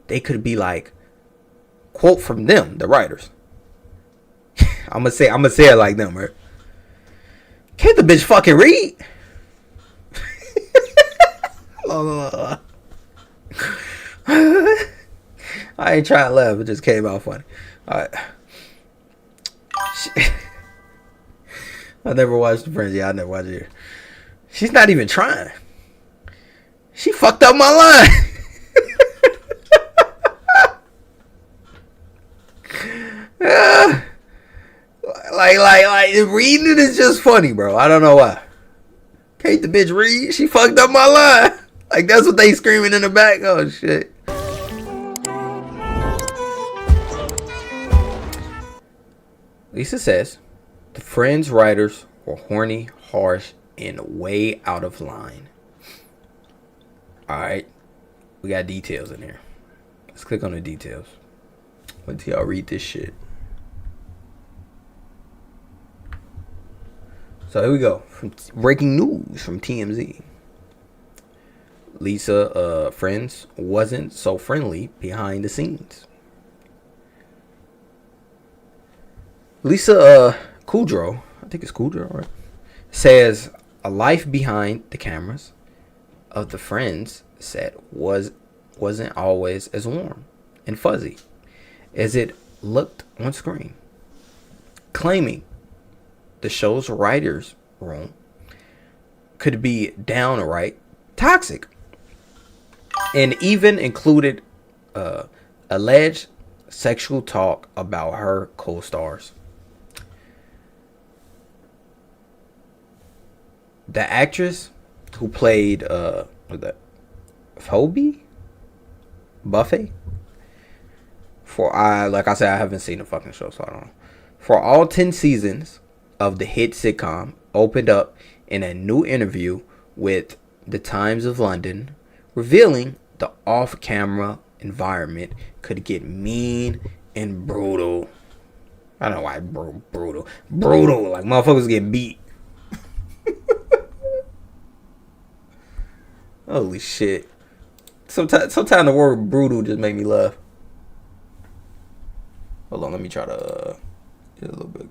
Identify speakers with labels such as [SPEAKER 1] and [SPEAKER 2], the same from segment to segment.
[SPEAKER 1] they could be like, quote from them, the writers. I'm gonna say it like them, right? Can't the bitch fucking read? I ain't trying to laugh. It just came out funny. All right. I never watched the Friends. Yeah, I never watched it. She's not even trying. She fucked up my line. Like reading it is just funny, bro. I don't know why. Can't the bitch read? She fucked up my line. Like that's what they screaming in the back. Oh shit. Lisa says the Friends writers were horny, harsh, and way out of line. Alright. We got details in here. Let's click on the details. Wait till y'all read this shit. So here we go. From breaking news from TMZ. Lisa, Friends wasn't so friendly behind the scenes. Lisa Kudrow, I think it's Kudrow, right? Says a life behind the cameras of the Friends set wasn't always as warm and fuzzy as it looked on screen, claiming the show's writers' room could be downright toxic, and even included alleged sexual talk about her co-stars. The actress who played Phoebe Buffet, like I said, I haven't seen the fucking show, so I don't know. For all 10 seasons of the hit sitcom, opened up in a new interview with the Times of London, revealing the off-camera environment could get mean and brutal. I don't know why brutal, like motherfuckers get beat. Holy shit! Sometimes the word brutal just make me laugh. Hold on, let me try to get a little bit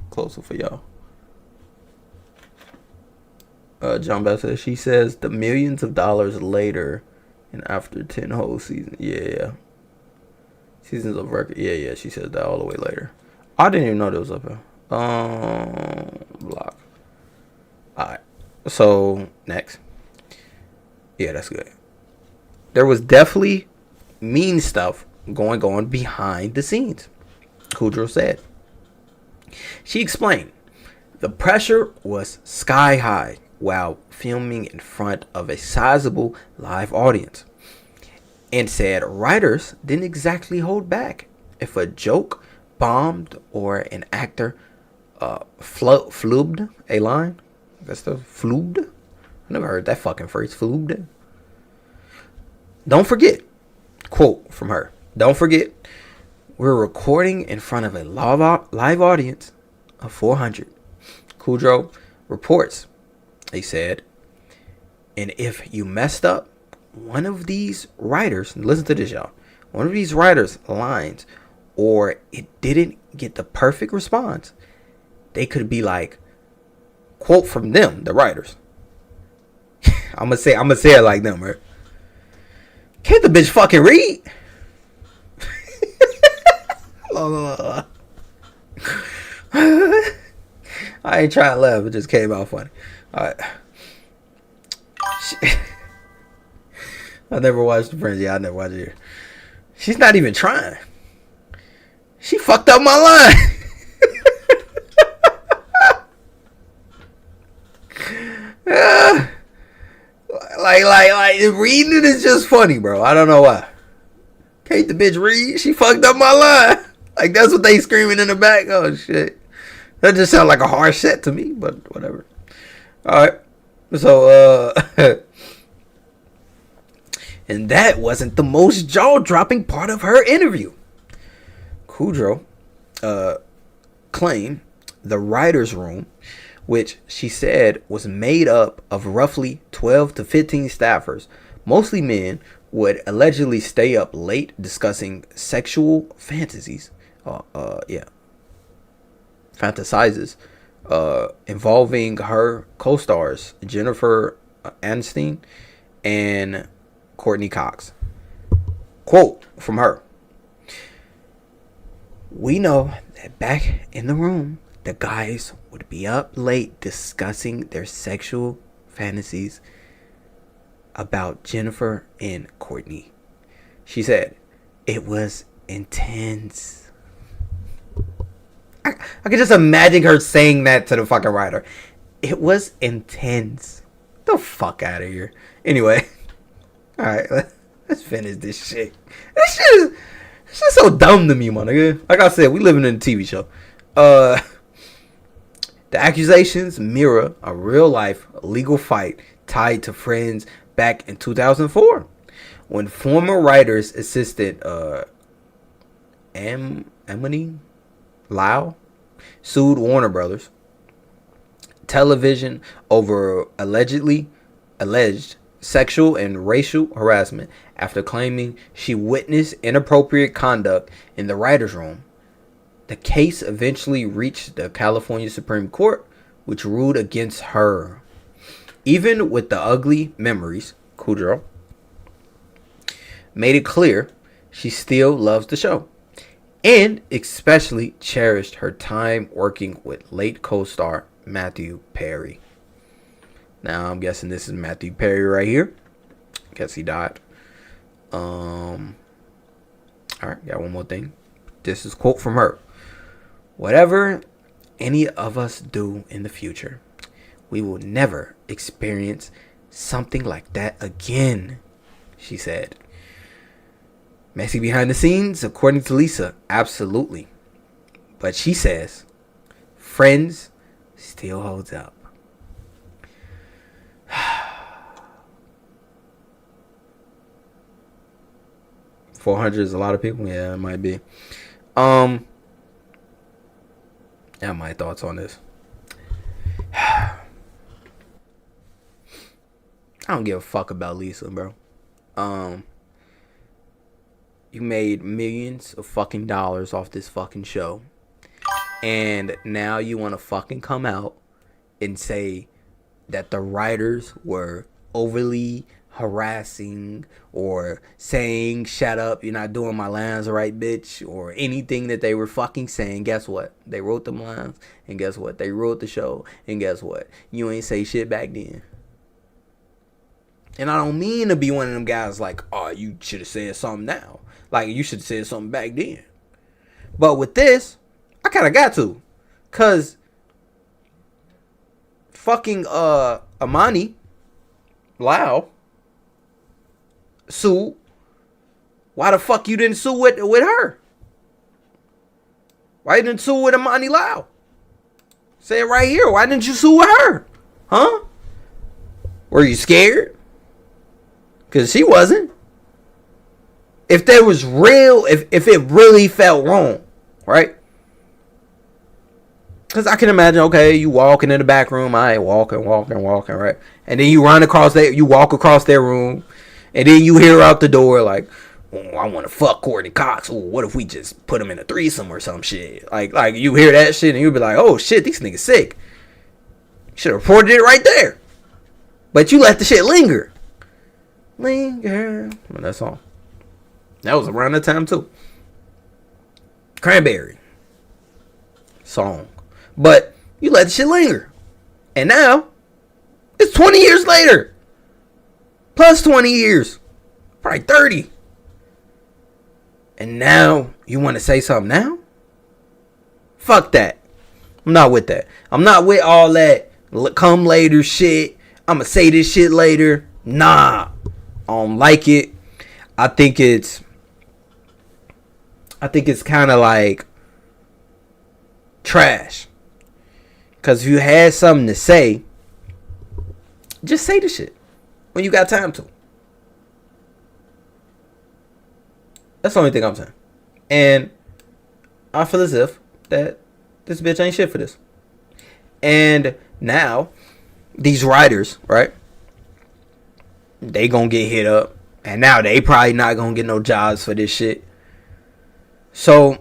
[SPEAKER 1] closer for y'all. John Beth says, she says the millions of dollars later and after 10 whole seasons. Yeah. Seasons of record. Yeah, she says that all the way later. I didn't even know that was up here. Block. Alright. So, next. Yeah, that's good. There was definitely mean stuff going on behind the scenes, Kudrow said. She explained the pressure was sky high while filming in front of a sizable live audience, and said writers didn't exactly hold back if a joke bombed or an actor flubbed a line. That's the flubbed. I never heard that fucking phrase, flubbed. Don't forget, quote from her, don't forget, we're recording in front of a live audience of 400. Kudrow reports, they said, and if you messed up one of these writers, listen to this, y'all, one of these writers' lines, or it didn't get the perfect response, they could be like, quote from them, the writers. I'm gonna say it like them, right? Can't the bitch fucking read? I ain't trying to laugh. It just came out funny. All right. I never watched the Friends. Yeah, I never watched it. She's not even trying. She fucked up my line. Like reading it is just funny, bro. I don't know why. Can't the bitch read? She fucked up my line. Like that's what they screaming in the back. Oh shit. That just sounds like a harsh set to me, but whatever. Alright. So and that wasn't the most jaw-dropping part of her interview. Kudrow claimed the writer's room, which she said was made up of roughly 12 to 15 staffers, mostly men, would allegedly stay up late discussing sexual fantasies. Fantasizes involving her co-stars Jennifer Aniston and Courtney Cox. Quote from her: "We know that back in the room, the guys would be up late discussing their sexual fantasies about Jennifer and Courtney." She said, "It was intense." I can just imagine her saying that to the fucking writer. It was intense. The fuck out of here. Anyway, all right, let's finish this shit. This shit is so dumb to me, my nigga. Like I said, we living in a TV show. The accusations mirror a real life legal fight tied to Friends back in 2004, when former writers assistant Emily Lau sued Warner Brothers Television over alleged sexual and racial harassment after claiming she witnessed inappropriate conduct in the writers' room. The case eventually reached the California Supreme Court, which ruled against her. Even with the ugly memories, Kudrow made it clear she still loves the show, and especially cherished her time working with late co-star Matthew Perry. Now I'm guessing this is Matthew Perry right here. Guess he died. Alright, got one more thing. This is a quote from her. "Whatever any of us do in the future, we will never experience something like that again," she said. Messy behind the scenes, according to Lisa, absolutely. But she says, Friends still holds up. $400 is a lot of people. Yeah, it might be. Yeah, my thoughts on this. I don't give a fuck about Lisa, bro. You made millions of fucking dollars off this fucking show, and now you want to fucking come out and say that the writers were overly harassing or saying shut up, you're not doing my lines right, bitch, or anything that they were fucking saying. Guess what? They wrote them lines, and guess what? They wrote the show, and guess what? You ain't say shit back then. And I don't mean to be one of them guys like, oh, you should have said something now. Like, you should have said something back then. But with this, I kind of got to. Because fucking Amani Lau sued. Why the fuck you didn't sue with her? Why you didn't sue with Amani Lau? Say it right here. Why didn't you sue with her? Huh? Were you scared? Because she wasn't. If there was real, if it really felt wrong, right? Because I can imagine, okay, you walking in the back room, walking, right? And then you run across you walk across their room, and then you hear out the door like, oh, I want to fuck Courtney Cox. Ooh, what if we just put him in a threesome or some shit? Like you hear that shit, and you be like, oh shit, these niggas sick. Should have reported it right there. But you let the shit linger. Well, that's all. That was around that time too. Cranberry song. But you let the shit linger. And now, it's 20 years later. Plus 20 years. Probably 30. And now, you want to say something now? Fuck that. I'm not with that. I'm not with all that come later shit. I'ma say this shit later. Nah. I don't like it. I think it's kind of like trash. Because if you had something to say, just say the shit when you got time to. That's the only thing I'm saying. And I feel as if that this bitch ain't shit for this. And now, these writers, right? They gonna get hit up. And now they probably not gonna get no jobs for this shit. So,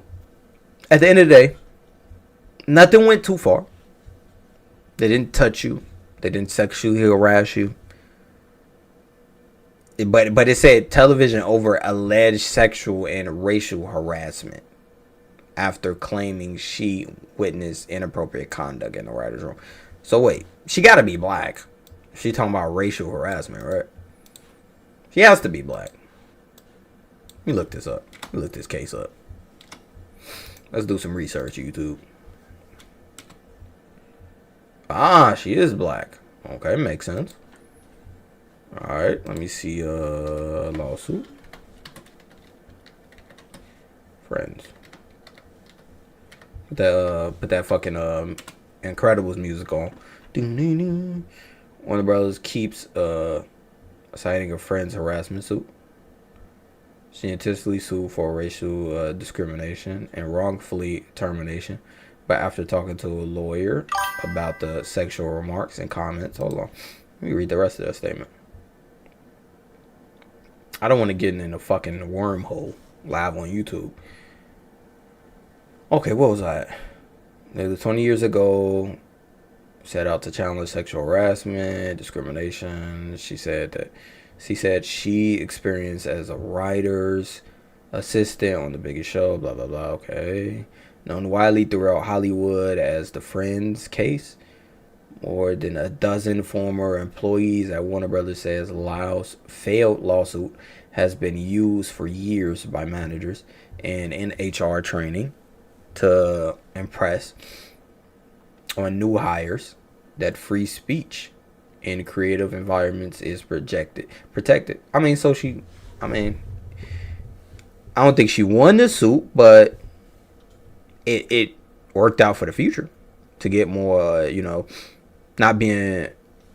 [SPEAKER 1] at the end of the day, nothing went too far. They didn't touch you. They didn't sexually harass you. But it said television over alleged sexual and racial harassment after claiming she witnessed inappropriate conduct in the writer's room. So wait, she gotta be black. She talking about racial harassment, right? She has to be black. Let me look this up. Let me look this case up. Let's do some research, YouTube. Ah, she is black. Okay, makes sense. Alright, let me see lawsuit. Friends. Put that fucking Incredibles music on. One of the brothers keeps citing a friend's harassment suit. She intentionally sued for racial discrimination and wrongfully termination. But after talking to a lawyer about the sexual remarks and comments, hold on. Let me read the rest of that statement. I don't want to get in a fucking wormhole live on YouTube. Okay, what was that? Nearly 20 years ago, set out to challenge sexual harassment, discrimination. She said she experienced as a writer's assistant on The Biggest Show, blah, blah, blah. Okay. Known widely throughout Hollywood as the Friends case. More than a dozen former employees at Warner Brothers says Lyle's failed lawsuit has been used for years by managers and in HR training to impress on new hires that free speech in creative environments is protected. I don't think she won the suit, but it worked out for the future to get more, not being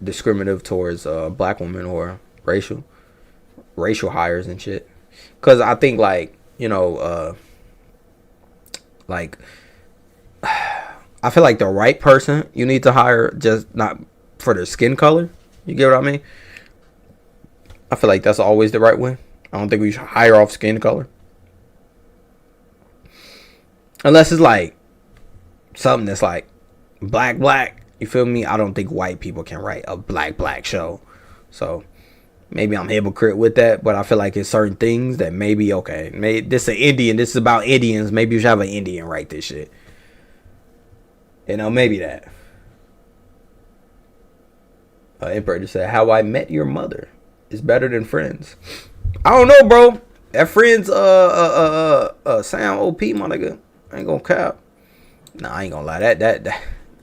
[SPEAKER 1] discriminative towards black women or racial hires and shit. Because I think I feel like the right person you need to hire, just not for their skin color. You get what I mean? I feel like that's always the right way. I don't think we should hire off skin color. Unless it's like something that's like black. You feel me? I don't think white people can write a black show. So maybe I'm a hypocrite with that, but I feel like it's certain things that maybe, okay, maybe this is an Indian. This is about Indians. Maybe you should have an Indian write this shit. Maybe that. Emperor just said, "How I Met Your Mother is better than Friends." I don't know, bro. That Friends sound OP, my nigga. I ain't gonna cap. Nah, I ain't gonna lie. That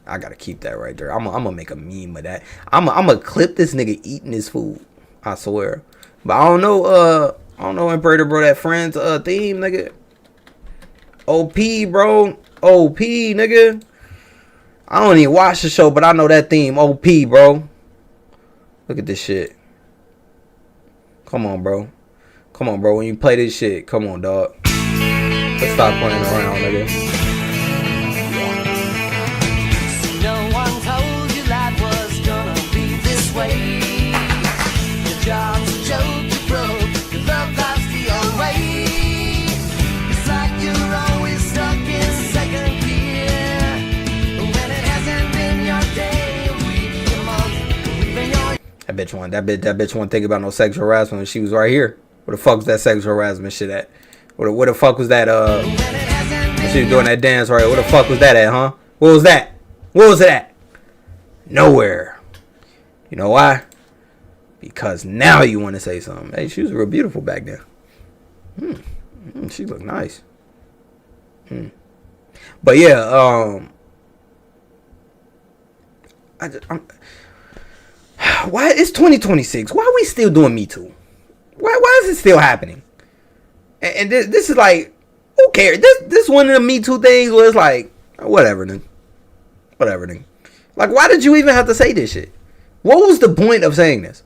[SPEAKER 1] I gotta keep that right there. I'm gonna make a meme of that. I'm gonna clip this nigga eating his food. I swear. But I don't know, Emperor, bro. That Friends theme, nigga. OP, bro. OP, nigga. I don't even watch the show, but I know that theme. OP, bro. Look at this shit. Come on, bro. When you play this shit, come on, dog. Let's stop playing around, nigga.
[SPEAKER 2] No one told you life was gonna be this way. Your job's a joke, you broke. Your love life's the old way. It's like you're always stuck in second gear. When it hasn't been your day, a week, a month, even your...
[SPEAKER 1] That bitch wasn't thinking about no sexual harassment when she was right here. Where the fuck was that sexual harassment shit at? Where the fuck was that, when she was doing that dance, right? Where the fuck was that at, huh? What was that? What was it at? Nowhere. You know why? Because now you want to say something. Hey, she was real beautiful back then. She looked nice. But yeah, why it's 2026? Why are we still doing Me Too? Why is it still happening? And this is like, who cares? This one of the Me Too things where it's like, whatever, nigga. Like, why did you even have to say this shit? What was the point of saying this?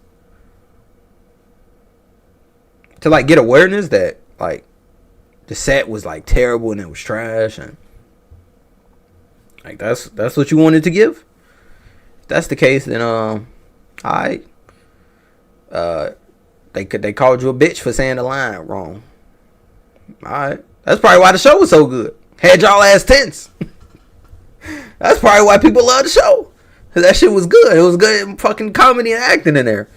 [SPEAKER 1] To like get awareness that like the set was like terrible and it was trash, and like that's what you wanted to give? If that's the case, then alright. They called you a bitch for saying the line wrong. Alright. That's probably why the show was so good. Had y'all ass tense. That's probably why people love the show. Cause that shit was good. It was good fucking comedy and acting in there.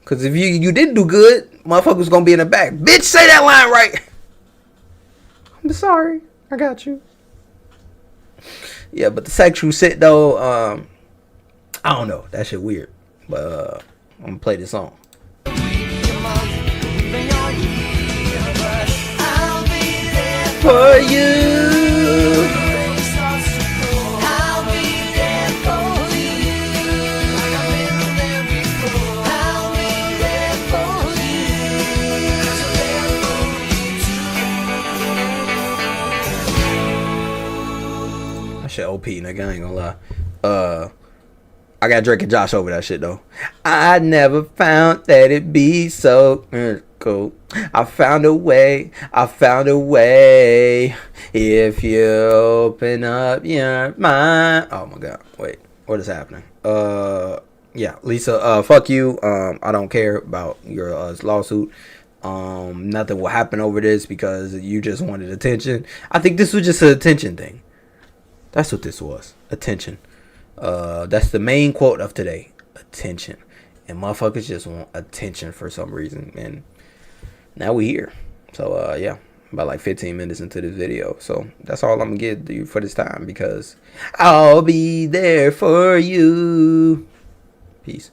[SPEAKER 1] Cause if you didn't do good, motherfucker was gonna be in the back. Bitch, say that line right. I'm sorry. I got you. Yeah, but the sexual shit though, I don't know. That shit weird. But I'm gonna play this song. For you. That shit OP, nigga. I ain't gonna lie. I got Drake and Josh over that shit though. I never found that it'd be so cool. I found a way. If you open up your mind. Oh my god. Wait. What is happening? Yeah, Lisa, fuck you. I don't care about your lawsuit. Nothing will happen over this because you just wanted attention. I think this was just an attention thing. That's what this was. Attention. That's the main quote of today. Attention. And motherfuckers just want attention for some reason. And now we here. So, yeah. About like 15 minutes into this video. So, that's all I'm going to give you for this time. Because I'll be there for you. Peace.